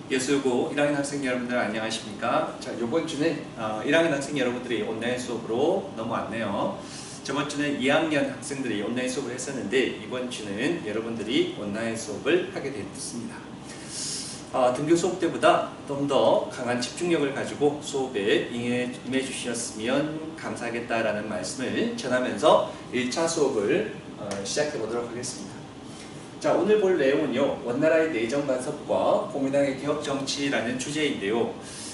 예수고 1학년 학생 여러분들 안녕하십니까? 자, 이번 주는 1학년 학생 여러분들이 온라인 수업으로 넘어왔네요. 저번 주는 2학년 학생들이 온라인 수업을 했었는데 이번 주는 여러분들이 온라인 수업을 하게 됐습니다. 등교 수업 때보다 좀 더 강한 집중력을 가지고 수업에 임해 주셨으면 감사하겠다라는 말씀을 전하면서 1차 수업을 시작해 보도록 하겠습니다. 자, 오늘 볼 내용은요, 원나라의 내정 간섭과 공민당의 개혁 정치라는 주제인데요.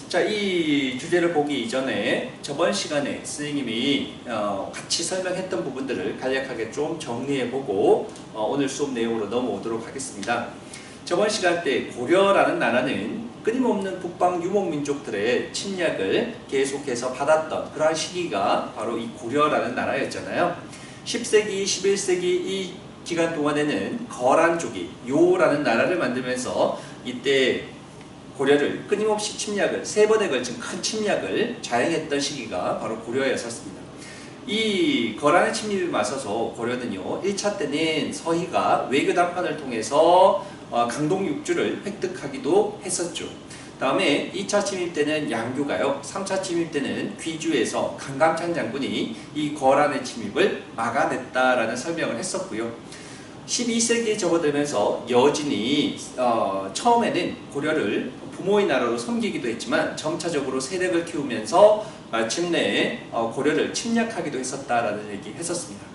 자, 이 주제를 보기 이전에 저번 시간에 선생님이 같이 설명했던 부분들을 간략하게 좀 정리해보고 오늘 수업 내용으로 넘어오도록 하겠습니다. 저번 시간 때 고려라는 나라는 끊임없는 북방 유목민족들의 침략을 계속해서 받았던 그러한 시기가 바로 이 고려라는 나라였잖아요. 10세기, 11세기 이 기간 동안에는 거란족이 요라는 나라를 만들면서 이때 고려를 끊임없이 침략을 3번에 걸친 큰 침략을 자행했던 시기가 바로 고려였었습니다. 이 거란의 침입에 맞서서 고려는요 1차 때는 서희가 외교 담판을 통해서 강동 6주를 획득하기도 했었죠. 다음에 2차 침입 때는 양교가요, 3차 침입 때는 귀주에서 강감찬 장군이 이 거란의 침입을 막아냈다라는 설명을 했었고요. 12세기에 접어들면서 여진이 처음에는 고려를 부모의 나라로 섬기기도 했지만 점차적으로 세력을 키우면서 마침내 고려를 침략하기도 했었다라는 얘기 했었습니다.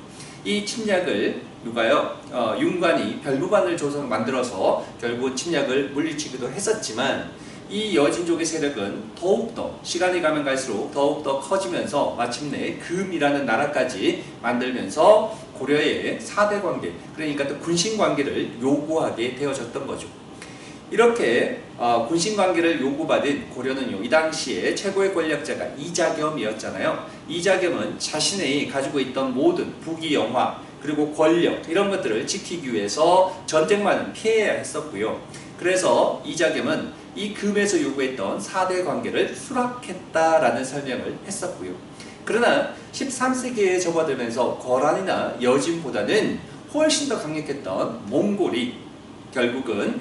이 침략을 누가요? 윤관이 별부반을 만들어서 결국 침략을 물리치기도 했었지만 이 여진족의 세력은 더욱더 시간이 가면 갈수록 더욱더 커지면서 마침내 금이라는 나라까지 만들면서 고려의 4대 관계, 그러니까 또 군신 관계를 요구하게 되어졌던 거죠. 이렇게 군신 관계를 요구받은 고려는요, 이 당시에 최고의 권력자가 이자겸이었잖아요. 이자겸은 자신이 가지고 있던 모든 부귀 영화 그리고 권력 이런 것들을 지키기 위해서 전쟁만은 피해야 했었고요. 그래서 이자겸은 이 금에서 요구했던 4대 관계를 수락했다라는 설명을 했었고요. 그러나 13세기에 접어들면서 거란이나 여진보다는 훨씬 더 강력했던 몽골이 결국은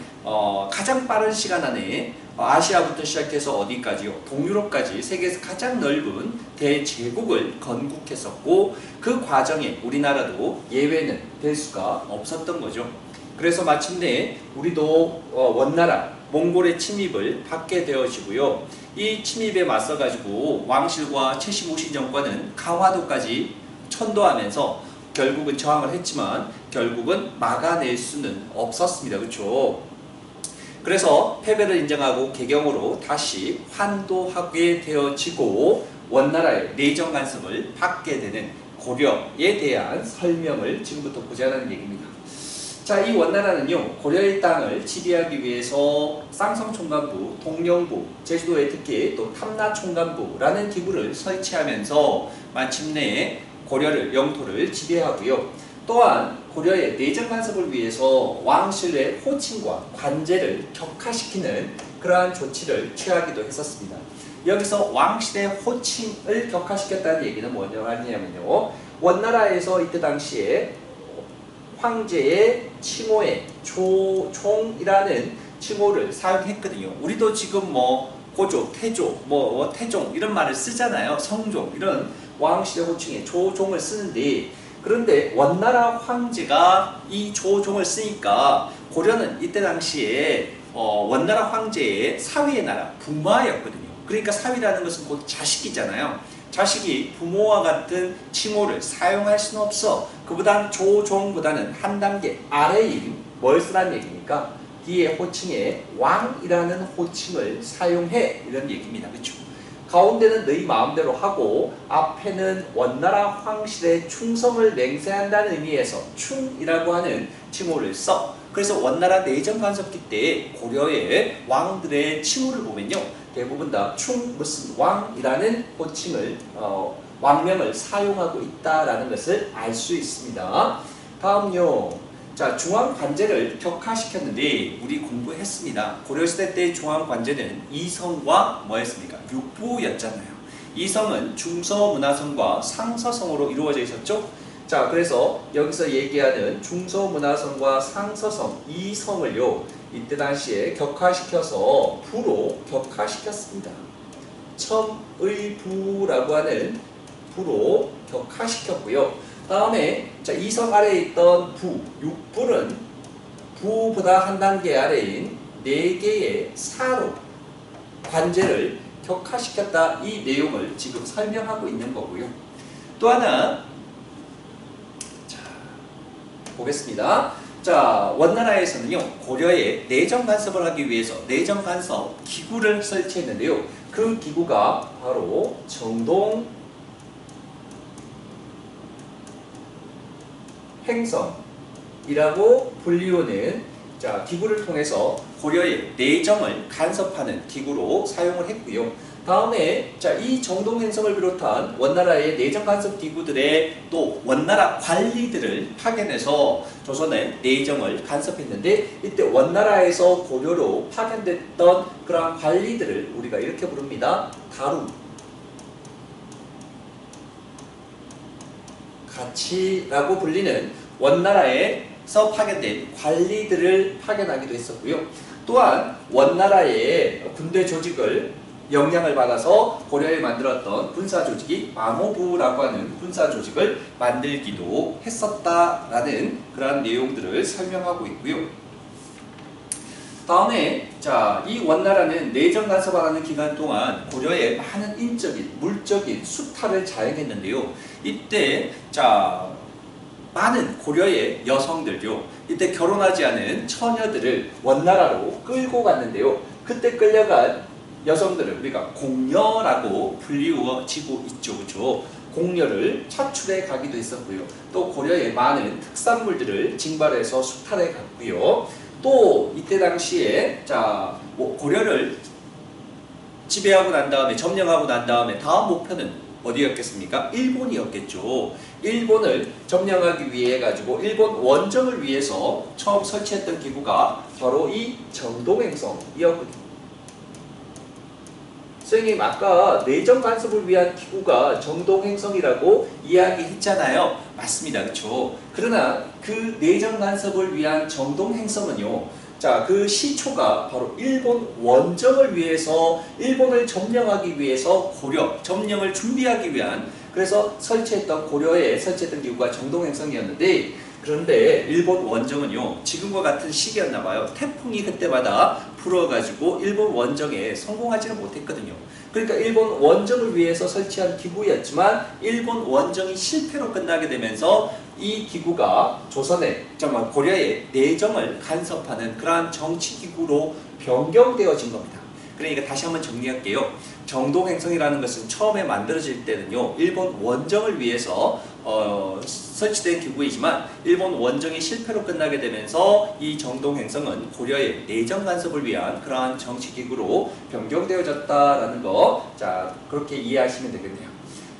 가장 빠른 시간 안에 아시아부터 시작해서 어디까지요? 동유럽까지 세계에서 가장 넓은 대제국을 건국했었고 그 과정에 우리나라도 예외는 될 수가 없었던 거죠. 그래서 마침내 우리도 원나라 몽골의 침입을 받게 되어지고요. 이 침입에 맞서가지고 왕실과 최시무시 정권은 강화도까지 천도하면서 결국은 저항을 했지만 결국은 막아낼 수는 없었습니다. 그렇죠? 그래서 패배를 인정하고 개경으로 다시 환도하게 되어지고 원나라의 내정 간섭을 받게 되는 고려에 대한 설명을 지금부터 보자는 얘기입니다. 자, 이 원나라는요, 고려의 땅을 지배하기 위해서 쌍성총관부, 동령부, 제주도에 특히 또 탐라총관부라는 기구를 설치하면서 마침내 고려를 영토를 지배하고요. 또한 고려의 내정 간섭을 위해서 왕실의 호칭과 관제를 격화시키는 그러한 조치를 취하기도 했었습니다. 여기서 왕실의 호칭을 격화시켰다는 얘기는 뭐냐고 하냐면요, 원나라에서 이때 당시에 황제의 칭호에 조종이라는 칭호를 사용했거든요. 우리도 지금 고조, 태조, 태종 이런 말을 쓰잖아요. 성종 이런 왕실의 호칭에 조종을 쓰는데, 그런데 원나라 황제가 이 조종을 쓰니까 고려는 이때 당시에 원나라 황제의 사위의 나라 부마였거든요. 그러니까 사위라는 것은 곧 자식이잖아요. 자식이 부모와 같은 칭호를 사용할 수는 없어. 그보다는 조종보다는 한 단계 아래인 뭘 쓰란 얘기니까 뒤에 호칭에 왕이라는 호칭을 사용해 이런 얘기입니다. 그렇죠? 가운데는 너희 마음대로 하고 앞에는 원나라 황실의 충성을 맹세한다는 의미에서 충이라고 하는 칭호를 써. 그래서 원나라 내정 간섭기 때 고려의 왕들의 칭호를 보면요, 대부분 다 충 무슨 왕이라는 호칭을 왕명을 사용하고 있다라는 것을 알 수 있습니다. 다음요. 자, 중앙관제를 격화시켰는데 우리 공부했습니다. 고려시대 때 중앙관제는 이성과 뭐였습니까? 육부였잖아요. 이성은 중서문화성과 상서성으로 이루어져 있었죠. 자, 그래서 여기서 얘기하는 중서문화성과 상서성 이 성을요 이때 당시에 격화시켜서 부로 격화시켰습니다. 첨의부라고 하는 부로 격화시켰고요. 다음에 자, 이 성 아래에 있던 부, 육부는 부보다 한 단계 아래인 4개의 사로 관제를 격화시켰다. 이 내용을 지금 설명하고 있는 거고요. 또 하나 자, 보겠습니다. 자, 원나라에서는요 고려에 내정 간섭을 하기 위해서 내정 간섭 기구를 설치했는데요. 그 기구가 바로 정동 행성이라고 불리우는 자, 기구를 통해서 고려의 내정을 간섭하는 기구로 사용을 했고요. 다음에 자, 이 정동행성을 비롯한 원나라의 내정 간섭 기구들의 또 원나라 관리들을 파견해서 조선의 내정을 간섭했는데 이때 원나라에서 고려로 파견됐던 그러한 관리들을 우리가 이렇게 부릅니다. 다루 가치라고 불리는 원나라에서 파견된 관리들을 파견하기도 했었고요. 또한 원나라의 군대 조직을 영향을 받아서 고려에 만들었던 군사 조직이 망호부라고 하는 군사 조직을 만들기도 했었다라는 그러한 내용들을 설명하고 있고요. 다음에 자, 이 원나라는 내정 간섭하는 기간 동안 고려에 많은 인적인, 물적인 수탈을 자행했는데요. 이때 자, 많은 고려의 여성들요. 이때 결혼하지 않은 처녀들을 원나라로 끌고 갔는데요. 그때 끌려간 여성들을 우리가 공녀라고 불리워지고 있죠. 그렇죠? 공녀를 차출해 가기도 했었고요. 또 고려의 많은 특산물들을 징발해서 수탈해 갔고요. 또 이때 당시에 자, 고려를 지배하고 난 다음에 점령하고 난 다음에 다음 목표는 어디였겠습니까? 일본이었겠죠. 일본을 점령하기 위해 가지고 일본 원정을 위해서 처음 설치했던 기구가 바로 이 정동행성이었거든요. 선생님 아까 내정 간섭을 위한 기구가 정동행성이라고 이야기했잖아요. 맞습니다. 그렇죠? 그러나 그 내정 간섭을 위한 정동행성은요. 자, 그 시초가 바로 일본 원정을 위해서 일본을 점령하기 위해서 고려 점령을 준비하기 위한 그래서 설치했던 고려에 설치했던 기구가 정동행성이었는데 그런데 일본 원정은요 지금과 같은 시기였나 봐요. 태풍이 그때마다 불어가지고 일본 원정에 성공하지는 못했거든요. 그러니까 일본 원정을 위해서 설치한 기구였지만 일본 원정이 실패로 끝나게 되면서 이 기구가 조선의 정말 고려의 내정을 간섭하는 그러한 정치기구로 변경되어진 겁니다. 그러니까 다시 한번 정리할게요. 정동행성이라는 것은 처음에 만들어질 때는요 일본 원정을 위해서 설치된 기구이지만 일본 원정이 실패로 끝나게 되면서 이 정동행성은 고려의 내정 간섭을 위한 그러한 정치기구로 변경되어졌다라는 거, 자 그렇게 이해하시면 되겠네요.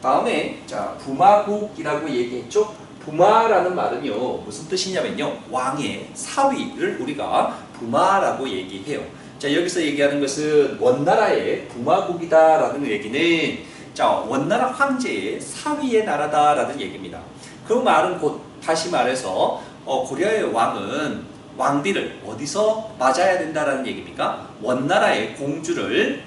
다음에 자 부마국이라고 얘기했죠. 부마라는 말은요 무슨 뜻이냐면요 왕의 사위를 우리가 부마라고 얘기해요. 자 여기서 얘기하는 것은 원나라의 부마국이다라는 얘기는 자 원나라 황제의 사위의 나라다라는 얘기입니다. 그 말은 곧 다시 말해서 고려의 왕은 왕비를 어디서 맞아야 된다라는 얘기입니까? 원나라의 공주를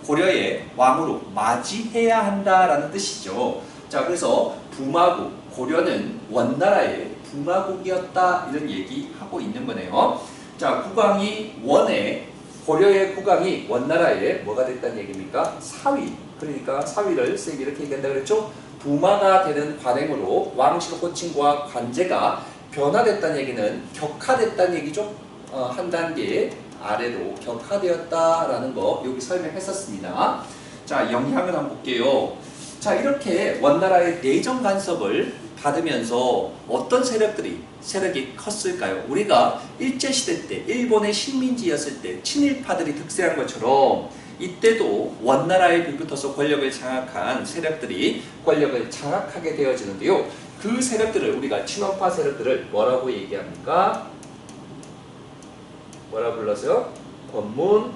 고려의 왕으로 맞이해야 한다라는 뜻이죠. 자 그래서 부마국 고려는 원나라의 부마국이었다 이런 얘기하고 있는 거네요. 자, 국왕이 원에 고려의 국왕이 원나라에 뭐가 됐다는 얘기입니까? 사위. 그러니까 사위를 쌤이 이렇게 얘기한다 그랬죠? 부마가 되는 관행으로 왕실 호칭과 관제가 변화됐다는 얘기는 격화됐다는 얘기죠? 한 단계 아래로 격화되었다라는 거 여기 설명했었습니다. 자, 영향을 한번 볼게요. 자, 이렇게 원나라의 내정 간섭을 받으면서 어떤 세력이 컸을까요? 우리가 일제시대 때 일본의 식민지였을 때 친일파들이 득세한 것처럼 이때도 원나라에 빌붙어서 권력을 장악한 세력들이 권력을 장악하게 되어지는데요. 그 세력들을 우리가 친원파 세력들을 뭐라고 얘기합니까? 뭐라고 불러서요? 권문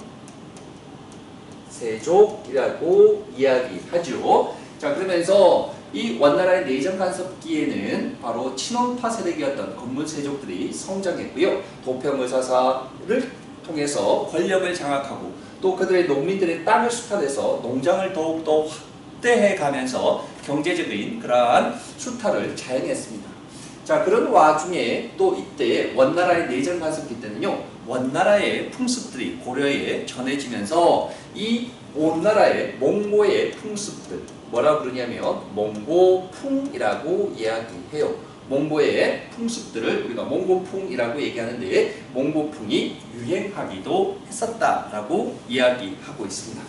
세족이라고 이야기하죠. 자 그러면서 이 원나라의 내정 간섭기에는 바로 친원파 세력이었던 건문세족들이 성장했고요. 도평의사사를 통해서 권력을 장악하고 또 그들의 농민들의 땅을 수탈해서 농장을 더욱더 확대해 가면서 경제적인 그러한 수탈을 자행했습니다. 자, 그런 와중에 또 이때 원나라의 내정 간섭기 때는요, 원나라의 풍습들이 고려에 전해지면서 이 온 나라의 몽고의 풍습들, 뭐라 부르냐면 몽고풍이라고 이야기해요. 몽고의 풍습들을 우리가 몽고풍이라고 얘기하는데 몽고풍이 유행하기도 했었다라고 이야기하고 있습니다.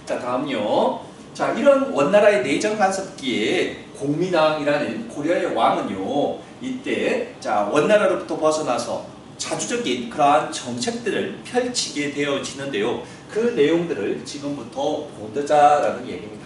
자, 다음요. 자, 이런 원나라의 내정 간섭기에 공민왕이라는 고려의 왕은요, 이때 자, 원나라로부터 벗어나서 자주적인 그러한 정책들을 펼치게 되어지는데요. 그 내용들을 지금부터 보자라는 얘기입니다.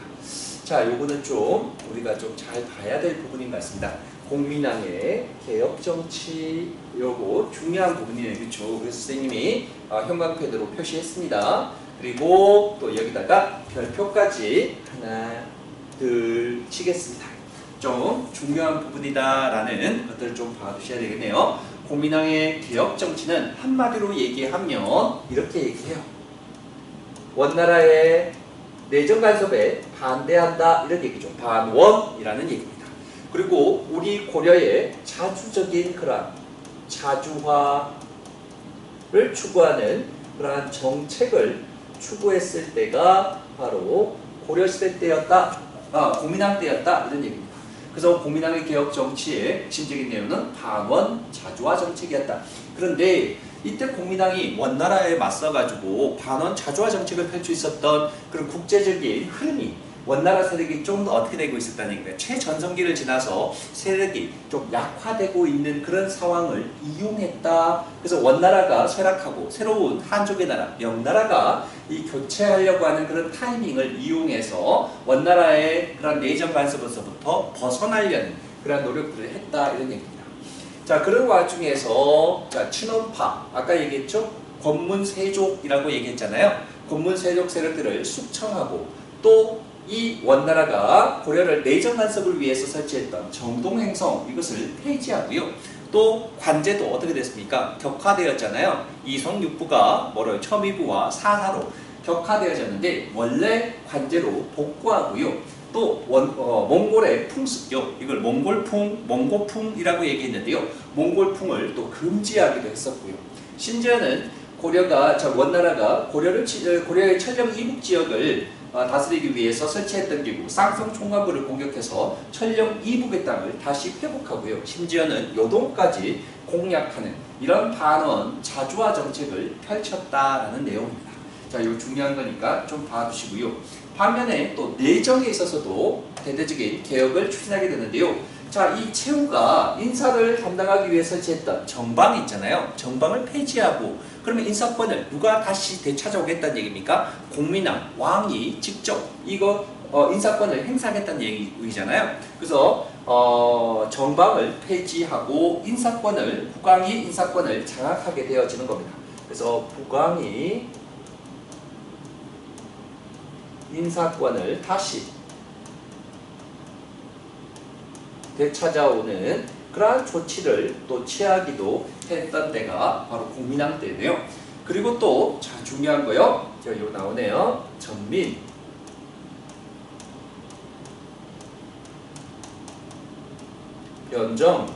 자, 요거는 좀 우리가 좀 잘 봐야 될 부분인 것 같습니다. 공민왕의 개혁정치, 요거 중요한 부분이에요. 그렇죠? 그래서 선생님이 형광펜으로 표시했습니다. 그리고 또 여기다가 별표까지 하나, 둘 치겠습니다. 좀 중요한 부분이다라는 것들을 좀 봐두셔야 되겠네요. 공민왕의 개혁정치는 한마디로 얘기하면 이렇게 얘기해요. 원나라의 내정 간섭에 반대한다 이런 얘기죠. 반원이라는 얘기입니다. 그리고 우리 고려의 자주적인 그러한 자주화를 추구하는 그러한 정책을 추구했을 때가 바로 고려시대 때였다, 공민왕 때였다 이런 얘기입니다. 그래서 공민왕의 개혁 정치의 핵심적인 내용은 반원 자주화 정책이었다. 그런데 이때 공민왕이 원나라에 맞서가지고 반원 자주화 정책을 펼쳐 있었던 그런 국제적인 흐름이 원나라 세력이 좀 더 어떻게 되고 있었다는 얘기예요. 최전성기를 지나서 세력이 좀 약화되고 있는 그런 상황을 이용했다. 그래서 원나라가 쇠락하고 새로운 한족의 나라, 명나라가 이 교체하려고 하는 그런 타이밍을 이용해서 원나라의 그런 내정 간섭에서부터 벗어나려는 그런 노력들을 했다 이런 얘기입니다. 자, 그런 와중에서 자, 친원파, 아까 얘기했죠? 권문세족이라고 얘기했잖아요. 권문세족 세력들을 숙청하고 또 이 원나라가 고려를 내정 간섭을 위해서 설치했던 정동행성 이것을 폐지하고요. 또 관제도 어떻게 됐습니까? 격화되었잖아요. 이성육부가 뭐래요? 첨의부와 사사로 격화되어졌는데 원래 관제로 복구하고요. 또 몽골의 풍습요. 이걸 몽고풍이라고 얘기했는데요. 몽골풍을 또 금지하기도 했었고요. 심지어는 원나라가 고려의 천령 이북 지역을 다스리기 위해서 설치했던 기구 쌍성 총관부를 공격해서 천령 이북의 땅을 다시 회복하고요. 심지어는 요동까지 공략하는 이런 반원 자주화 정책을 펼쳤다라는 내용입니다. 자, 이거 중요한 거니까 좀 봐두시고요. 반면에 또 내정에 있어서도 대대적인 개혁을 추진하게 되는데요. 자, 이 최후가 인사를 담당하기 위해 설치했던 정방이 있잖아요. 정방을 폐지하고 그러면 인사권을 누가 다시 되찾아오겠다는 얘기입니까? 공민왕, 왕이 직접 이거 인사권을 행사하겠다는 얘기잖아요. 그래서 정방을 폐지하고 국왕이 인사권을 장악하게 되어지는 겁니다. 그래서 국왕이 인사권을 다시 되찾아오는 그러한 조치를 또 취하기도 했던 때가 바로 공민왕 때인데요. 그리고 또 자, 중요한 거요. 여기 나오네요. 전민, 변정,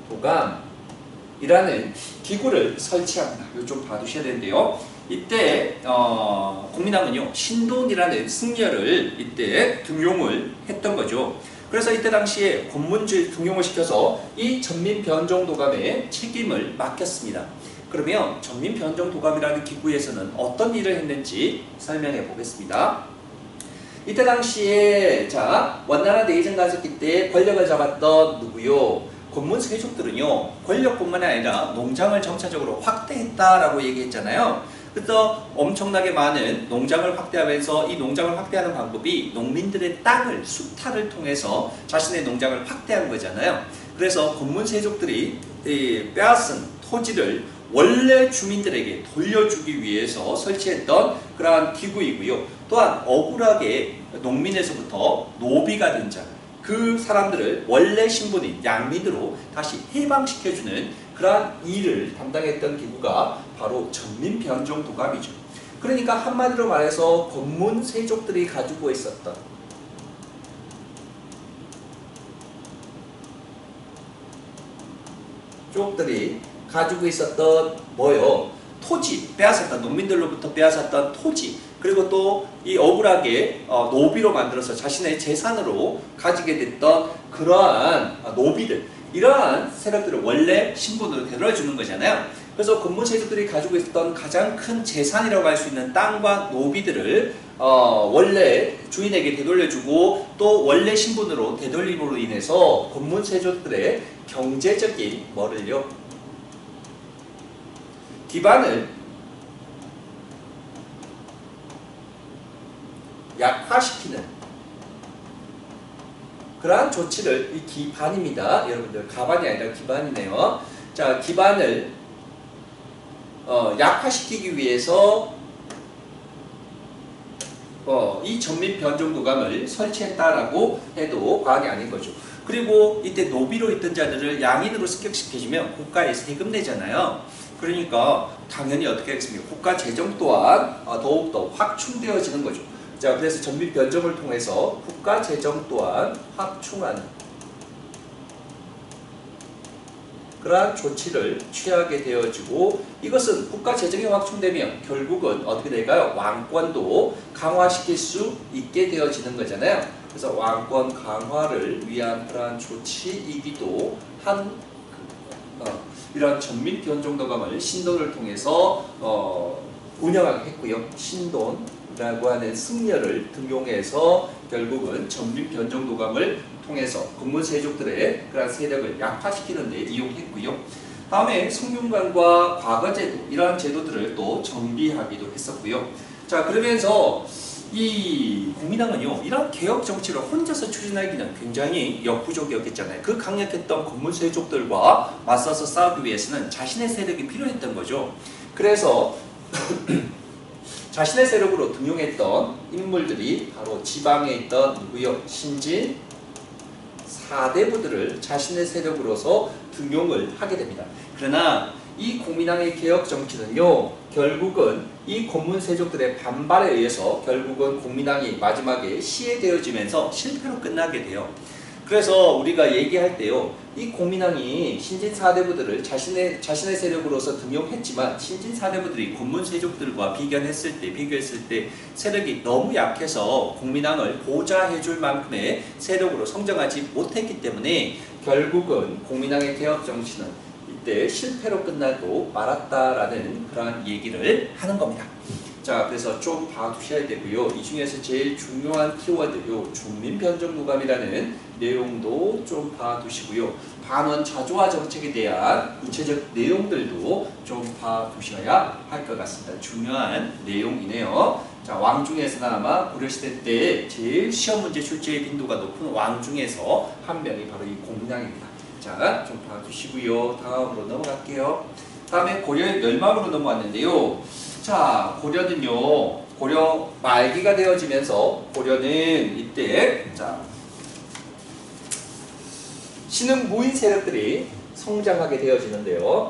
도감이라는 기구를 설치합니다. 이거 좀 봐두셔야 되는데요. 이때 공민왕은요 신돈이라는 승려를 이때 등용을 했던 거죠. 그래서 이때 당시에 권문주의 등용을 시켜서 이 전민변정도감의 책임을 맡겼습니다. 그러면 전민변정도감이라는 기구에서는 어떤 일을 했는지 설명해 보겠습니다. 이때 당시에 자 원나라 내정 간섭기 때 권력을 잡았던 누구요? 권문세족들은요 권력뿐만 아니라 농장을 점차적으로 확대했다라고 얘기했잖아요. 그래서 엄청나게 많은 농장을 확대하면서 이 농장을 확대하는 방법이 농민들의 땅을 수탈을 통해서 자신의 농장을 확대한 거잖아요. 그래서 권문세족들이 빼앗은 토지를 원래 주민들에게 돌려주기 위해서 설치했던 그러한 기구이고요. 또한 억울하게 농민에서부터 노비가 된 자, 그 사람들을 원래 신분인 양민으로 다시 해방시켜주는 그러한 일을 담당했던 기구가 바로 전민변종도감이죠. 그러니까 한마디로 말해서 권문세족들이 가지고 있었던 쪽들이 가지고 있었던 뭐요? 토지, 빼앗았던 농민들로부터 빼앗았던 토지, 그리고 또 이 억울하게 노비로 만들어서 자신의 재산으로 가지게 됐던 그러한 노비들, 이러한 세력들을 원래 신분으로 되돌려주는 거잖아요. 그래서 권문세족들이 가지고 있었던 가장 큰 재산이라고 할 수 있는 땅과 노비들을 원래 주인에게 되돌려주고 또 원래 신분으로 되돌림으로 인해서 권문세족들의 경제적인 뭐를요? 기반을 약화시키는 그러한 조치를, 이 기반입니다. 여러분들 가반이 아니라 기반이네요. 자, 기반을 약화시키기 위해서 이 전민변종도감을 설치했다라고 해도 과언이 아닌 거죠. 그리고 이때 노비로 있던 자들을 양인으로 습격시켜주면 국가에 세금 내잖아요. 그러니까 당연히 어떻게 하겠습니까? 국가 재정 또한 더욱더 확충되어지는 거죠. 자, 그래서 전민변종을 통해서 국가 재정 또한 확충하는 그러한 조치를 취하게 되어지고, 이것은 국가 재정이 확충되면 결국은 어떻게 될까요? 왕권도 강화시킬 수 있게 되어지는 거잖아요. 그래서 왕권 강화를 위한 그러한 조치이기도 한 이런 전민변종도감을 신돈을 통해서 운영하게 했고요. 신돈이라고 하는 승려를 등용해서 결국은 전민변종도감을 통해서 권문세족들의 그런 세력을 약화시키는 데 이용했고요. 다음에 성균관과 과거제도, 이러한 제도들을 또 정비하기도 했었고요. 자, 그러면서 이 국민당은요, 이런 개혁 정치를 혼자서 추진하기는 굉장히 역부족이었겠잖아요. 그 강력했던 권문세족들과 맞서서 싸우기 위해서는 자신의 세력이 필요했던 거죠. 그래서 자신의 세력으로 등용했던 인물들이 바로 지방에 있던 누구요? 신진 사대부들을 자신의 세력으로서 등용을 하게 됩니다. 그러나 이 공민왕의 개혁 정치는요, 결국은 이 권문세족들의 반발에 의해서 결국은 공민왕이 마지막에 시해되어지면서 실패로 끝나게 돼요. 그래서 우리가 얘기할 때요, 이 공민왕이 신진사대부들을 자신의 세력으로서 등용했지만 신진사대부들이 권문세족들과 비교했을 때 세력이 너무 약해서 공민왕을 보좌해줄 만큼의 세력으로 성장하지 못했기 때문에 결국은 공민왕의 개혁 정치는 이때 실패로 끝나고 말았다라는 그런 얘기를 하는 겁니다. 자, 그래서 좀 봐두셔야 되고요. 이 중에서 제일 중요한 키워드요, 전민변종도감이라는 내용도 좀 봐두시고요. 반원 자조화 정책에 대한 구체적 내용들도 좀 봐두셔야 할 것 같습니다. 중요한 내용이네요. 자, 왕 중에서는 아마 고려시대 때 제일 시험 문제 출제의 빈도가 높은 왕 중에서 한 명이 바로 이 공민왕입니다. 자, 좀 봐두시고요. 다음으로 넘어갈게요. 다음에 고려의 멸망으로 넘어왔는데요. 자, 고려는요, 고려 말기가 되어지면서 고려는 이때 신흥 무인 세력들이 성장하게 되어지는데요.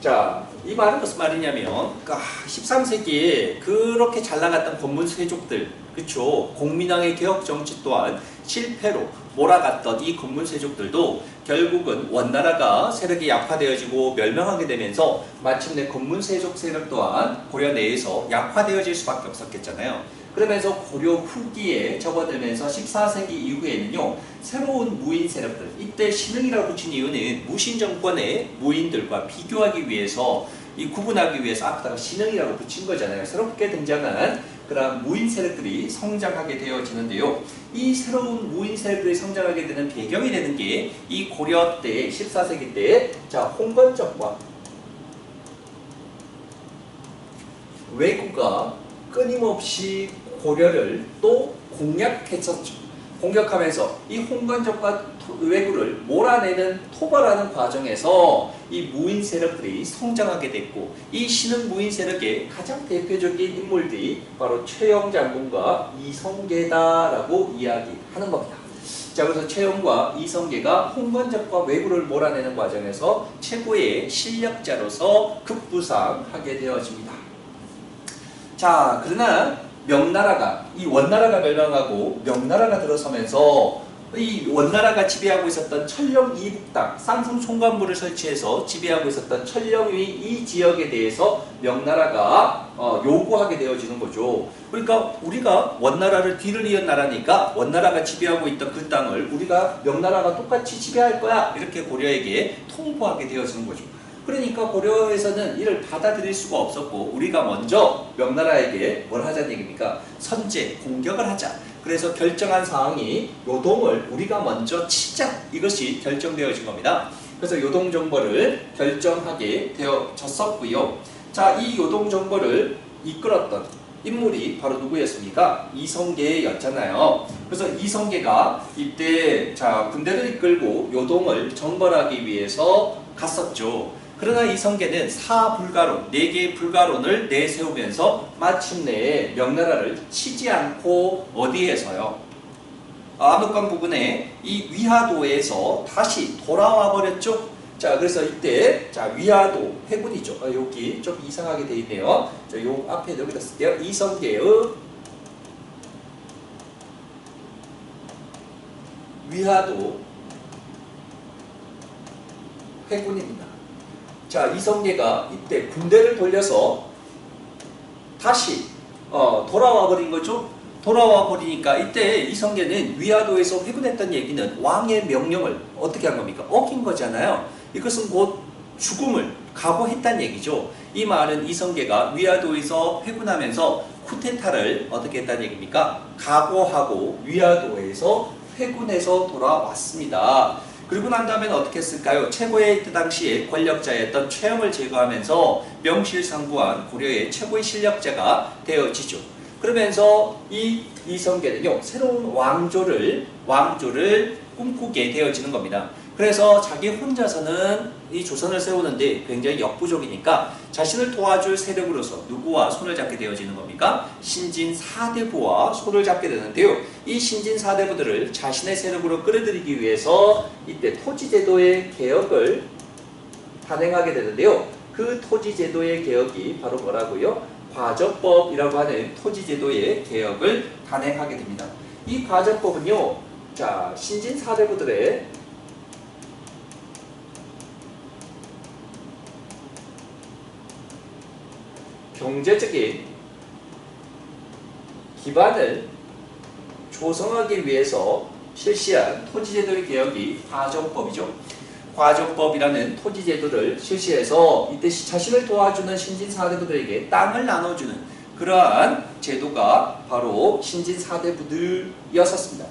자, 이 말은 무슨 말이냐면 13세기에 그렇게 잘 나갔던 권문세족들, 그쵸? 공민왕의 개혁 정치 또한 실패로 몰아갔던 이 권문세족들도 결국은 원나라가 세력이 약화되어지고 멸망하게 되면서 마침내 권문세족 세력 또한 고려 내에서 약화되어질 수밖에 없었겠잖아요. 그러면서 고려 후기에 접어들면서 14세기 이후에는요, 새로운 무인 세력들, 이때 신흥이라고 붙인 이유는 무신 정권의 무인들과 비교하기 위해서, 이 구분하기 위해서 앞다가 신흥이라고 붙인 거잖아요. 새롭게 등장한 그런 무인 세력들이 성장하게 되어지는데요. 이 새로운 무인 세력들이 성장하게 되는 배경이 되는 게 이 고려 때, 14세기 때, 자, 홍건적과 왜구가 끊임없이 고려를 또 공략했었죠. 공격하면서 이 홍건적과 왜구를 몰아내는 토벌하는 과정에서 이 무인 세력들이 성장하게 됐고, 이 신흥 무인 세력의 가장 대표적인 인물들이 바로 최영 장군과 이성계다라고 이야기하는 겁니다. 자, 그래서 최영과 이성계가 홍건적과 왜구를 몰아내는 과정에서 최고의 실력자로서 급부상하게 되어집니다. 자, 그러나 명나라가, 이 원나라가 멸망하고 명나라가 들어서면서 이 원나라가 지배하고 있었던 천령 이북당, 쌍성 총관부를 설치해서 지배하고 있었던 천령위 이 지역에 대해서 명나라가 요구하게 되어지는 거죠. 그러니까 우리가 원나라를 뒤를 이은 나라니까 원나라가 지배하고 있던 그 땅을 우리가 명나라가 똑같이 지배할 거야, 이렇게 고려에게 통보하게 되어지는 거죠. 그러니까 고려에서는 이를 받아들일 수가 없었고, 우리가 먼저 명나라에게 뭘 하자는 얘기입니까? 선제, 공격을 하자. 그래서 결정한 사항이 요동을 우리가 먼저 치자, 이것이 결정되어진 겁니다. 그래서 요동정벌을 결정하게 되어졌었고요. 자, 이 요동정벌을 이끌었던 인물이 바로 누구였습니까? 이성계였잖아요. 그래서 이성계가 이때 군대를 이끌고 요동을 정벌하기 위해서 갔었죠. 그러나 이성계는 사불가론, 4개의 불가론을 내세우면서 마침내 명나라를 치지 않고 어디에서요? 압록강 부근에 이 위화도에서 다시 돌아와 버렸죠. 자, 그래서 이때 위화도 해군이죠. 여기 좀 이상하게 돼 있네요. 요 앞에 여기다 쓸게요. 이성계의 위화도 해군입니다. 자, 이성계가 이때 군대를 돌려서 다시 돌아와 버린 거죠. 돌아와 버리니까 이때 이성계는 위화도에서 회군했던 얘기는 왕의 명령을 어떻게 한 겁니까? 어긴 거잖아요. 이것은 곧 죽음을 각오했다는 얘기죠. 이 말은 이성계가 위화도에서 회군하면서 쿠데타를 어떻게 했다는 얘기입니까? 각오하고 위화도에서 회군해서 돌아왔습니다. 그리고 난 다음에는 어떻게 했을까요? 최고의 그 당시에 권력자였던 최영을 제거하면서 명실상부한 고려의 최고의 실력자가 되어지죠. 그러면서 이 이성계는요, 새로운 왕조를 꿈꾸게 되어지는 겁니다. 그래서 자기 혼자서는 이 조선을 세우는데 굉장히 역부족이니까 자신을 도와줄 세력으로서 누구와 손을 잡게 되어지는 겁니까? 신진 사대부와 손을 잡게 되는데요. 이 신진 사대부들을 자신의 세력으로 끌어들이기 위해서 이때 토지제도의 개혁을 단행하게 되는데요. 그 토지제도의 개혁이 바로 뭐라고요? 과저법이라고 하는 토지제도의 개혁을 단행하게 됩니다. 이 과저법은요, 신진 사대부들의 경제적인 기반을 조성하기 위해서 실시한 토지제도의 개혁이 과저법이죠. 과저법이라는 토지제도를 실시해서 이때 자신을 도와주는 신진사대부들에게 땅을 나눠주는 그러한 제도가 바로 신진사대부들이었습니다.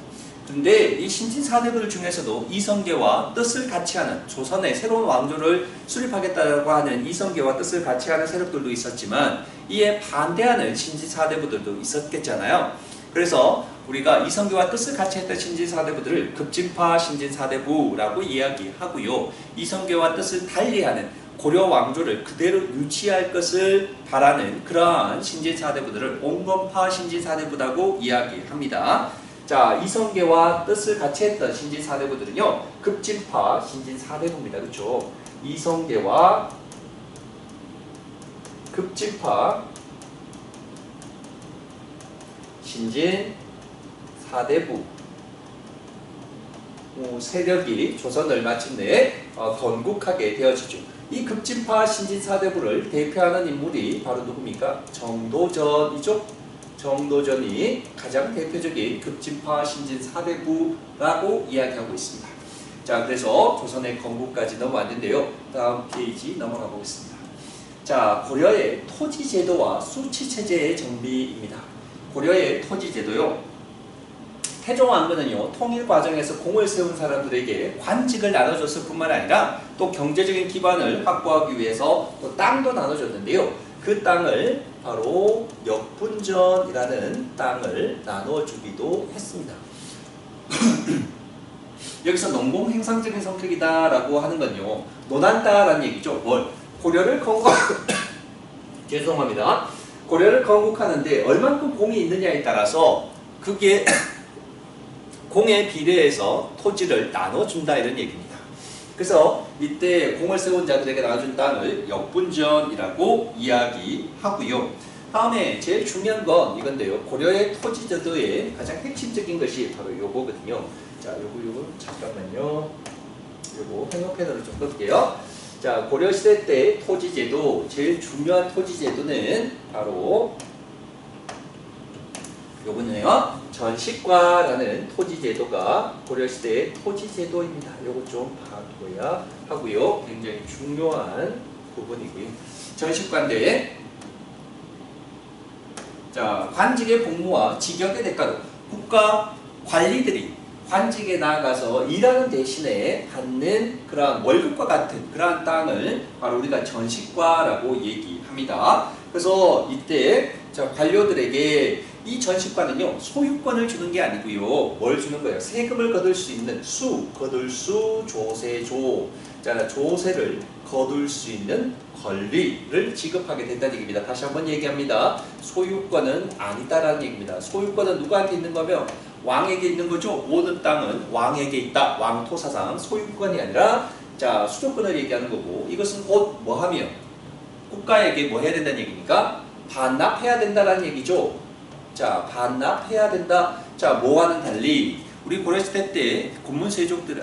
그런데 이 신진사대부들 중에서도 이성계와 뜻을 같이 하는, 조선의 새로운 왕조를 수립하겠다고 하는 이성계와 뜻을 같이 하는 세력들도 있었지만 이에 반대하는 신진사대부들도 있었겠잖아요. 그래서 우리가 이성계와 뜻을 같이 했던 신진사대부들을 급진파 신진사대부라고 이야기하고요. 이성계와 뜻을 달리하는 고려 왕조를 그대로 유지할 것을 바라는 그러한 신진사대부들을 온건파 신진사대부라고 이야기합니다. 자, 이성계와 뜻을 같이 했던 신진사대부들은요, 급진파 신진사대부입니다. 그렇죠? 이성계와 급진파 신진사대부 세력이 조선을 마침내 건국하게 되어지죠. 이 급진파 신진사대부를 대표하는 인물이 바로 누굽니까? 정도전이죠. 정도전이 가장 대표적인 급진파 신진사대부라고 이야기하고 있습니다. 자, 그래서 조선의 건국까지 넘어왔는데요. 다음 페이지 넘어가 보겠습니다. 자, 고려의 토지제도와 수치체제의 정비입니다. 고려의 토지제도요, 태종 왕건은요, 통일 과정에서 공을 세운 사람들에게 관직을 나눠줬을 뿐만 아니라 또 경제적인 기반을 확보하기 위해서 또 땅도 나눠줬는데요. 그 땅을 바로 역분전이라는 땅을 나눠주기도 했습니다. 여기서 농공행상적인 성격이다라고 하는 건요. 논한다라는 얘기죠. 뭘? 고려를 건국 죄송합니다. 고려를 건국하는데 얼만큼 공이 있느냐에 따라서 그게 공에 비례해서 토지를 나눠준다 이런 얘기입니다. 그래서 이때 공을 세운 자들에게 나눠준 땅을 역분전이라고 이야기하고요. 다음에 제일 중요한 건 이건데요. 고려의 토지 제도의 가장 핵심적인 것이 바로 요거거든요. 자, 요거 잠깐만요. 요거 행역펜으로 좀 끌게요. 자, 고려시대 때 토지제도, 제일 중요한 토지제도는 바로 요거는요. 전식과라는 토지제도가 고려시대의 토지제도입니다. 요거 좀 봐둬야 하고요. 굉장히 중요한 부분이고요. 전식과인데, 자, 관직의 복무와 직역의 대가로 국가 관리들이 관직에 나아가서 일하는 대신에 받는 그러한 월급과 같은 그러한 땅을 바로 우리가 전식과라고 얘기합니다. 그래서 이때 자, 관료들에게 이 전식과는요, 소유권을 주는 게 아니고요. 뭘 주는 거예요? 세금을 거둘 수 있는 거둘 수, 조세조. 자, 조세를 거둘 수 있는 권리를 지급하게 된다는 얘기입니다. 다시 한번 얘기합니다. 소유권은 아니다라는 얘기입니다. 소유권은 누구한테 있는 거며? 왕에게 있는 거죠. 모든 땅은 왕에게 있다. 왕토사상 소유권이 아니라 자, 수조권을 얘기하는 거고, 이것은 곧 뭐 하며? 국가에게 뭐 해야 된다는 얘기입니까? 반납해야 된다는 얘기죠. 자, 반납해야 된다. 자, 뭐와는 달리 우리 고려시대 때 고문세족들,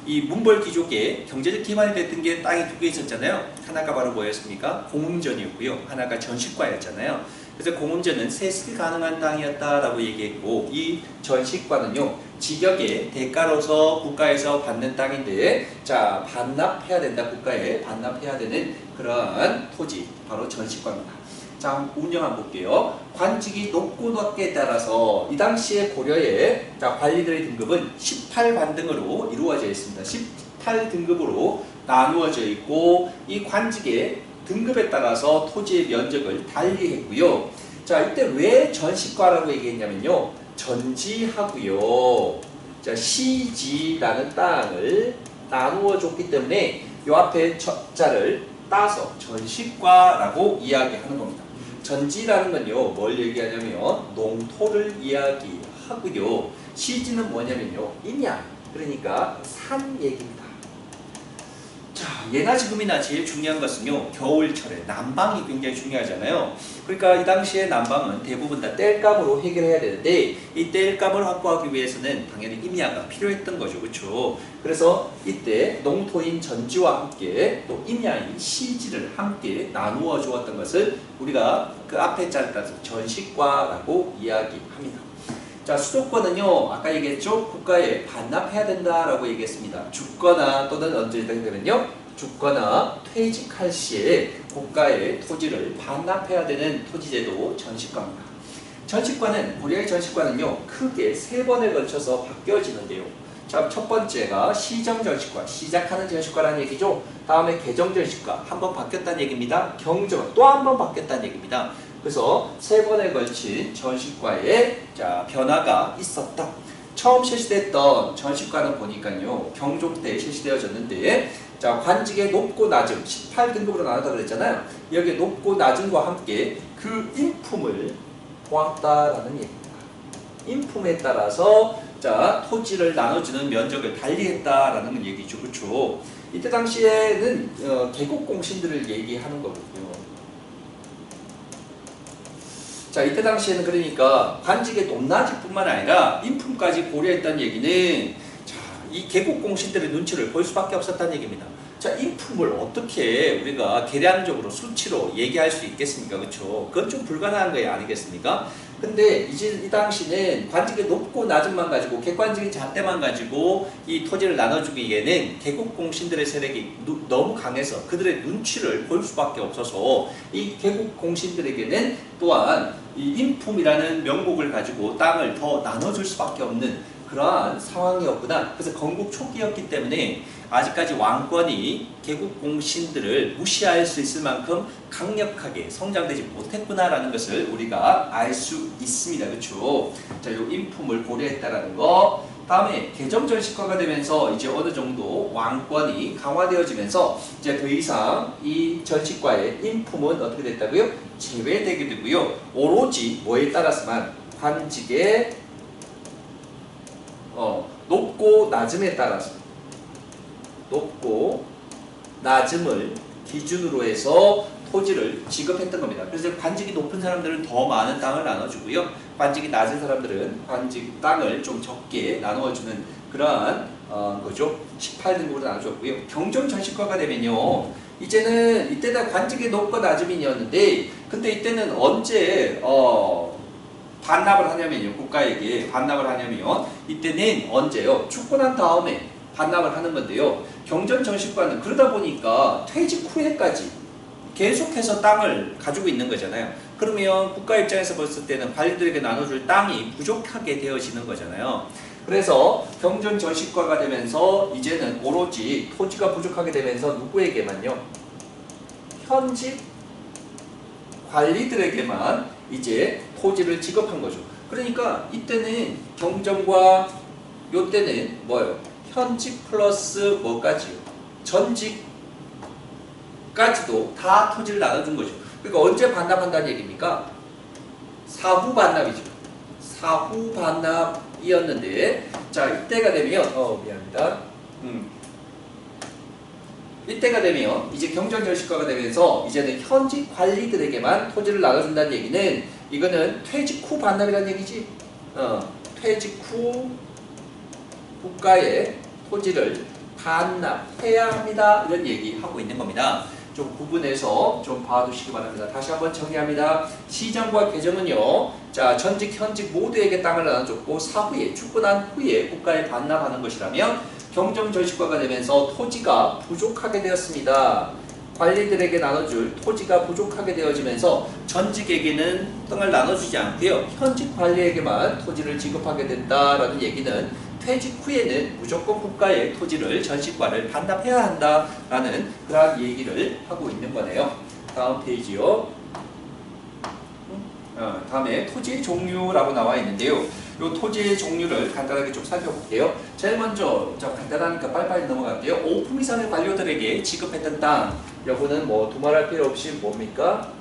이 문벌귀족의 경제적 기반이 됐던 게 땅이 두 개 있었잖아요. 하나가 바로 뭐였습니까? 공음전이었고요. 하나가 전식과였잖아요. 그래서 공음전은 세습이 가능한 땅이었다라고 얘기했고, 이 전식과는요, 직역의 대가로서 국가에서 받는 땅인데, 자, 반납해야 된다. 국가에 반납해야 되는 그러한 토지, 바로 전식과입니다. 자, 운영 한번 볼게요. 관직이 높고 낮게 따라서 이 당시에 고려의 자, 관리들의 등급은 18관등으로 이루어져 있습니다. 18등급으로 나누어져 있고, 이 관직의 등급에 따라서 토지의 면적을 달리했고요. 자, 이때 왜 전식과라고 얘기했냐면요, 전지하고요, 자, 시지라는 땅을 나누어 줬기 때문에 이 앞에 자를 따서 전식과라고 이야기하는 겁니다. 전지라는 건요, 뭘 얘기하냐면 농토를 이야기하고요. 시지는 뭐냐면요, 임야, 그러니까 산 얘기입니다. 자, 예나 지금이나 제일 중요한 것은요, 겨울철에 난방이 굉장히 중요하잖아요. 그러니까 이 당시에 난방은 대부분 다 땔감으로 해결해야 되는데, 이 땔감을 확보하기 위해서는 당연히 임야가 필요했던 거죠. 그렇죠? 그래서 이때 농토인 전지와 함께 또 임야인 시지를 함께 나누어 주었던 것을 우리가 그 앞에 자를 따라서 전식과라고 이야기합니다. 자, 수도권은요, 아까 얘기했죠? 국가에 반납해야 된다라고 얘기했습니다. 죽거나 또는 언제 되면요, 죽거나 퇴직할 시에 국가의 토지를 반납해야 되는 토지제도 전식과입니다. 전식과는, 고려의 전식과는요, 크게 3번에 걸쳐서 바뀌어지는데요. 자, 첫 번째가 시정전식과, 시작하는 전식과라는 얘기죠. 다음에 개정전식과, 한 번 바뀌었다는 얘기입니다. 경정, 또 한 번 바뀌었다는 얘기입니다. 그래서 3번에 걸친 전식과에 자, 변화가 있었다. 처음 실시됐던 전식과는 보니까요, 경종 때 실시되어졌는데, 자, 관직의 높고 낮음 18등급으로 나눴다 그랬잖아요. 여기 높고 낮음과 함께 그 인품을 보았다라는 얘기입니다. 인품에 따라서 자, 토지를 나눠주는 면적을 달리했다라는 얘기죠. 그렇죠? 이때 당시에는 계곡공신들을 얘기하는 거거든요. 자, 이때 당시에는 그러니까 관직의 높낮이뿐만 아니라 인품까지 고려했다는 얘기는, 자, 이 계곡공신들의 눈치를 볼 수밖에 없었다는 얘기입니다. 자, 인품을 어떻게 우리가 계량적으로 수치로 얘기할 수 있겠습니까? 그렇죠? 그건 좀 불가능한 거 아니겠습니까? 근데 이제 이 당시는 관직의 높고 낮음만 가지고, 객관적인 잣대만 가지고 이 토지를 나눠주기에는 계곡공신들의 세력이 너무 강해서 그들의 눈치를 볼 수밖에 없어서 이 계곡공신들에게는 또한 이 인품이라는 명목을 가지고 땅을 더 나눠줄 수밖에 없는 그러한 상황이었구나. 그래서 건국 초기였기 때문에 아직까지 왕권이 계곡공신들을 무시할 수 있을 만큼 강력하게 성장되지 못했구나라는 것을 우리가 알 수 있습니다. 그렇죠? 자, 요 인품을 고려했다라는 거. 다음에 개정 전시과가 되면서 이제 어느 정도 왕권이 강화되어지면서 이제 더 이상 이 전시과의 인품은 어떻게 됐다고요? 제외되게 되고요. 오로지 뭐에 따라서만 관직의 높고 낮음에 따라서 높고 낮음을 기준으로 해서 토지를 지급했던 겁니다. 그래서 관직이 높은 사람들은 더 많은 땅을 나눠주고요. 관직이 낮은 사람들은 관직 땅을 좀 적게 나누어주는 그러한 거죠. 18등급으로 나눠줬고요. 경정 전시과가 되면요. 이제는 이때는 관직이 높고 낮음이었는데 근데 이때는 언제 반납을 하냐면요. 국가에게 반납을 하냐면 이때는 언제요? 죽고 난 다음에 반납을 하는 건데요. 경전 전시과는 그러다 보니까 퇴직 후에까지 계속해서 땅을 가지고 있는 거잖아요. 그러면 국가 입장에서 봤을 때는 관리들에게 나눠줄 땅이 부족하게 되어지는 거잖아요. 그래서 경전 전시과가 되면서 이제는 오로지 토지가 부족하게 되면서 누구에게만요? 현직 관리들에게만 이제 토지를 지급한 거죠. 그러니까 이때는 경정과 요때는 뭐예요? 현직 플러스 뭐까지요? 전직까지도 다 토지를 나눠준 거죠. 그러니까 언제 반납한다는 얘기입니까? 사후 반납이죠. 사후 반납이었는데 자 이때가 되면 미안합니다. 이때가 되면 이제 경정전시과가 되면서 이제는 현직 관리들에게만 토지를 나눠준다는 얘기는 이거는 퇴직 후 반납이라는 얘기지. 퇴직 후 국가에 토지를 반납해야 합니다. 이런 얘기하고 있는 겁니다. 좀 구분해서 좀 봐두시기 바랍니다. 다시 한번 정리합니다. 시정과 개정은요. 자, 전직, 현직 모두에게 땅을 나눠줬고 사후에 죽고 난 후에 국가에 반납하는 것이라면 경정전시과가 되면서 토지가 부족하게 되었습니다. 관리들에게 나눠줄 토지가 부족하게 되어지면서 전직에게는 땅을 나눠주지 않고요. 현직 관리에게만 토지를 지급하게 된다라는 얘기는 퇴직 후에는 무조건 국가의 토지를 전시과를 반납해야 한다라는 그런 얘기를 하고 있는 거네요. 다음 페이지요. 다음에 토지의 종류라고 나와 있는데요. 이 토지의 종류를 간단하게 좀 살펴볼게요. 제일 먼저 간단하니까 빨리빨리 넘어갈게요. 5품 이상의 관료들에게 지급했던 땅. 요거는 뭐 두말할 필요 없이 뭡니까?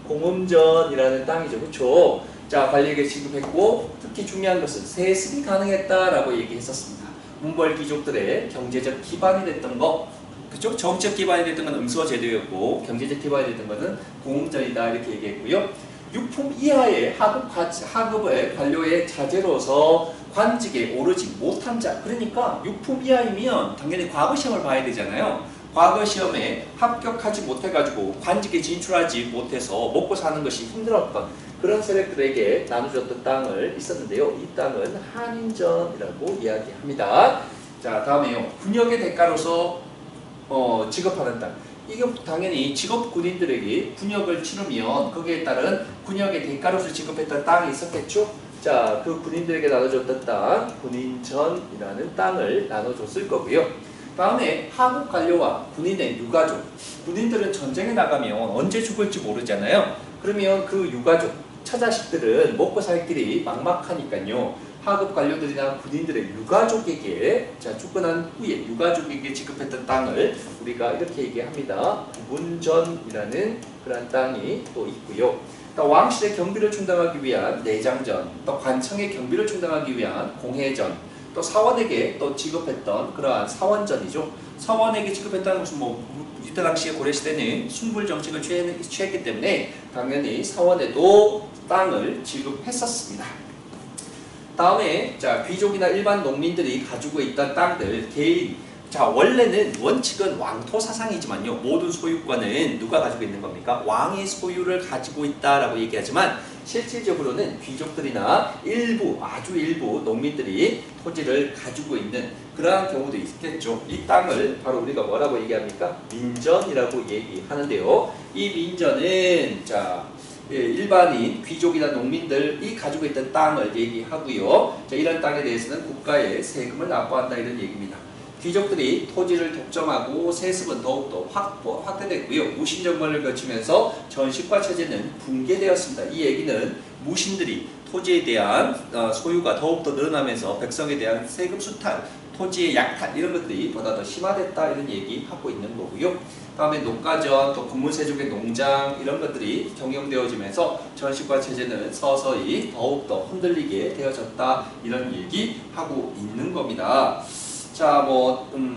공음전이라는 땅이죠. 그렇죠? 자, 관리에게 지급했고 특히 중요한 것은 세습이 가능했다라고 얘기했었습니다. 문벌 귀족들의 경제적 기반이 됐던 거, 그쪽 정책 기반이 됐던 건 음서 제도였고 경제적 기반이 됐던 것은 공음전이다 이렇게 얘기했고요. 6품 이하의 하급의 관료의 자제로서 관직에 오르지 못한 자, 그러니까 6품 이하이면 당연히 과거시험을 봐야 되잖아요. 과거 시험에 합격하지 못해가지고 관직에 진출하지 못해서 먹고 사는 것이 힘들었던 그런 세력들에게 나눠줬던 땅을 있었는데요. 이 땅은 한인전이라고 이야기합니다. 자, 다음에요. 군역의 대가로서 지급하는 땅. 이게 당연히 직업 군인들에게 군역을 치르면 거기에 따른 군역의 대가로서 지급했던 땅이 있었겠죠. 자, 그 군인들에게 나눠줬던 땅, 군인전이라는 땅을 나눠줬을 거고요. 다음에 하급 관료와 군인의 유가족. 군인들은 전쟁에 나가면 언제 죽을지 모르잖아요. 그러면 그 유가족, 처자식들은 먹고 살 길이 막막하니까요. 하급 관료들이나 군인들의 유가족에게 죽고 난 후에 유가족에게 지급했던 땅을 우리가 이렇게 얘기합니다. 문전이라는 그런 땅이 또 있고요. 또 왕실의 경비를 충당하기 위한 내장전, 또 관청의 경비를 충당하기 위한 공회전, 또 사원에게 또 지급했던 그러한 사원전이죠. 사원에게 지급했다는 것은 이때 당시에 고려시대는 순불 정책을 취했기 때문에 당연히 사원에도 땅을 지급했었습니다. 다음에 귀족이나 일반 농민들이 가지고 있던 땅들 개인. 원래는 원칙은 왕토 사상이지만요. 모든 소유권은 누가 가지고 있는 겁니까? 왕의 소유를 가지고 있다라고 얘기하지만 실질적으로는 귀족들이나 아주 일부 농민들이 토지를 가지고 있는 그러한 경우도 있겠죠. 이 땅을 바로 우리가 뭐라고 얘기합니까? 민전이라고 얘기하는데요. 이 민전은 일반인 귀족이나 농민들이 가지고 있던 땅을 얘기하고요. 이런 땅에 대해서는 국가에 세금을 납부한다 이런 얘기입니다. 귀족들이 토지를 독점하고 세습은 더욱더 확대됐고요. 무신정권을 거치면서 전시과 체제는 붕괴되었습니다. 이 얘기는 무신들이 토지에 대한 소유가 더욱더 늘어나면서 백성에 대한 세금 수탈, 토지의 약탈 이런 것들이 보다 더 심화됐다 이런 얘기하고 있는 거고요. 다음에 농가전, 또 건물세족의 농장 이런 것들이 경영되어지면서 전시과 체제는 서서히 더욱더 흔들리게 되어졌다 이런 얘기하고 있는 겁니다. 자,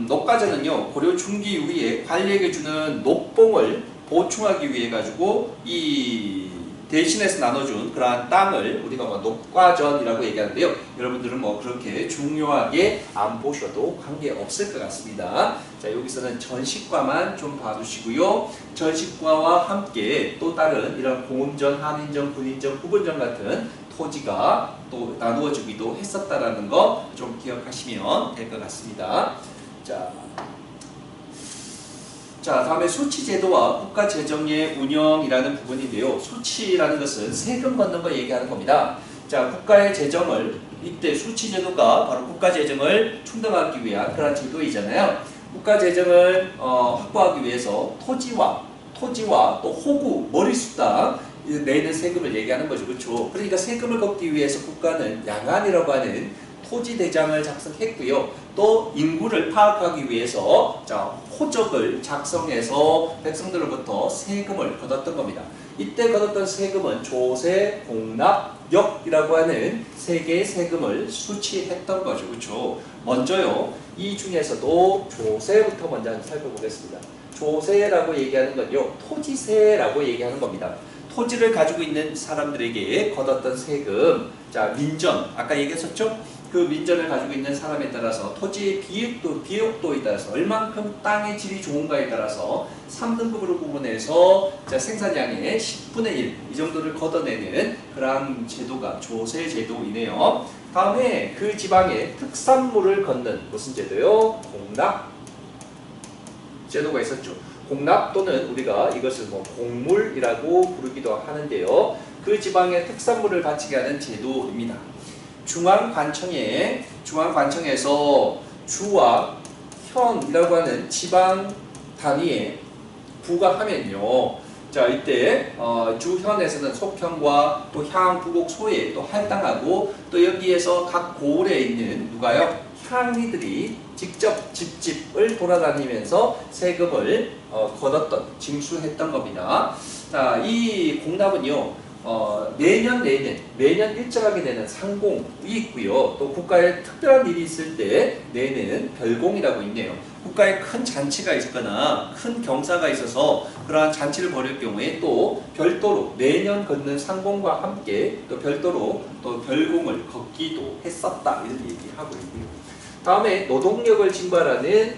녹가전은요 고려 중기 이후에 관리에게 주는 녹봉을 보충하기 위해 가지고 이 대신해서 나눠준 그러한 땅을 우리가 녹과전이라고 얘기하는데요. 여러분들은 그렇게 중요하게 안 보셔도 관계없을 것 같습니다. 자, 여기서는 전시과만 좀 봐두시고요. 전시과와 함께 또 다른 이런 공음전, 한인전, 군인전, 후분전 같은 토지가 또 나누어지기도 했었다라는 거 좀 기억하시면 될 것 같습니다. 자, 다음에 수치제도와 국가재정의 운영이라는 부분인데요. 수치라는 것은 세금 걷는 거 얘기하는 겁니다. 자, 국가의 재정을 이때 수치제도가 바로 국가재정을 충당하기 위한 그런 제도이잖아요. 국가재정을 확보하기 위해서 토지와 또 호구, 머리수당 내는 세금을 얘기하는 거죠. 그렇죠? 그러니까 세금을 걷기 위해서 국가는 양안이라고 하는 토지대장을 작성했고요. 또 인구를 파악하기 위해서 호적을 작성해서 백성들로부터 세금을 걷었던 겁니다. 이때 걷었던 세금은 조세, 공납, 역이라고 하는 세 개의 세금을 수치했던 거죠. 그렇죠? 먼저요. 이 중에서도 조세부터 먼저 한번 살펴보겠습니다. 조세라고 얘기하는 건요. 토지세라고 얘기하는 겁니다. 토지를 가지고 있는 사람들에게 걷었던 세금. 자, 민전. 아까 얘기했었죠? 그 민전을 가지고 있는 사람에 따라서 토지의 비옥도에 따라서 얼만큼 땅의 질이 좋은가에 따라서 3등급으로 구분해서 생산량의 10분의 1 이 정도를 걷어내는 그러한 제도가 조세 제도이네요. 다음에 그 지방에 특산물을 걷는 무슨 제도요? 공납 제도가 있었죠. 공납 또는 우리가 이것을 공물이라고 부르기도 하는데요. 그 지방의 특산물을 바치게 하는 제도입니다. 중앙관청에서 주와 현이라고 하는 지방 단위에 부과하면요. 자, 이때 주현에서는 속현과 또 향, 부곡, 소에 또 할당하고 또 여기에서 각 고을에 있는 누가요? 향리들이 직접 집집을 돌아다니면서 세금을 걷었던, 징수했던 겁니다. 자, 이 공납은요. 매년 일정하게 되는 상공이 있고요. 또 국가에 특별한 일이 있을 때 내는 별공이라고 있네요. 국가에 큰 잔치가 있거나 큰 경사가 있어서 그러한 잔치를 벌일 경우에 또 별도로 매년 걷는 상공과 함께 또 별도로 또 별공을 걷기도 했었다 이런 얘기하고 있고요. 다음에 노동력을 징발하는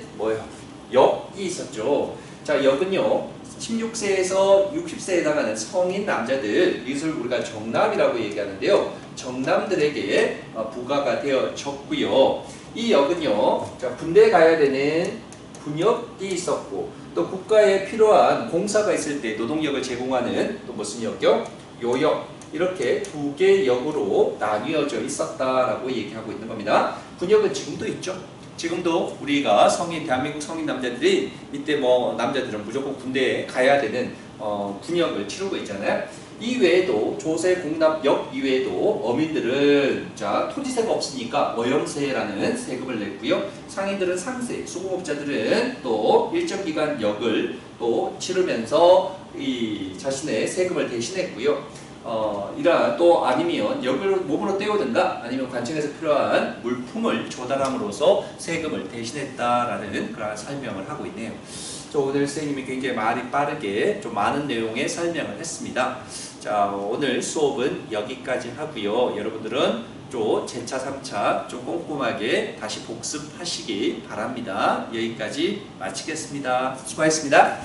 역이 있었죠. 자, 역은요. 16세에서 60세에 해당하는 성인 남자들, 이것을 우리가 정남이라고 얘기하는데요. 정남들에게 부과가 되어졌고요. 이 역은요, 군대에 가야 되는 군역이 있었고, 또 국가에 필요한 공사가 있을 때 노동력을 제공하는 또 무슨 역이요? 요역. 이렇게 두 개의 역으로 나뉘어져 있었다라고 얘기하고 있는 겁니다. 군역은 지금도 있죠. 지금도 우리가 대한민국 성인 남자들이 이때 남자들은 무조건 군대에 가야 되는 군역을 치르고 있잖아요. 이 외에도 조세, 공납, 역 이외에도 어민들은 토지세가 없으니까 어영세라는 세금을 냈고요. 상인들은 상세, 수공업자들은 또 일정 기간 역을 또 치르면서 이 자신의 세금을 대신했고요. 이러한 또 아니면 역을 몸으로 떼오든가 아니면 관청에서 필요한 물품을 조달함으로써 세금을 대신했다라는 그런 설명을 하고 있네요. 오늘 선생님이 굉장히 말이 빠르게 좀 많은 내용의 설명을 했습니다. 자, 오늘 수업은 여기까지 하고요. 여러분들은 또 제차, 3차 좀 꼼꼼하게 다시 복습하시기 바랍니다. 여기까지 마치겠습니다. 수고하셨습니다.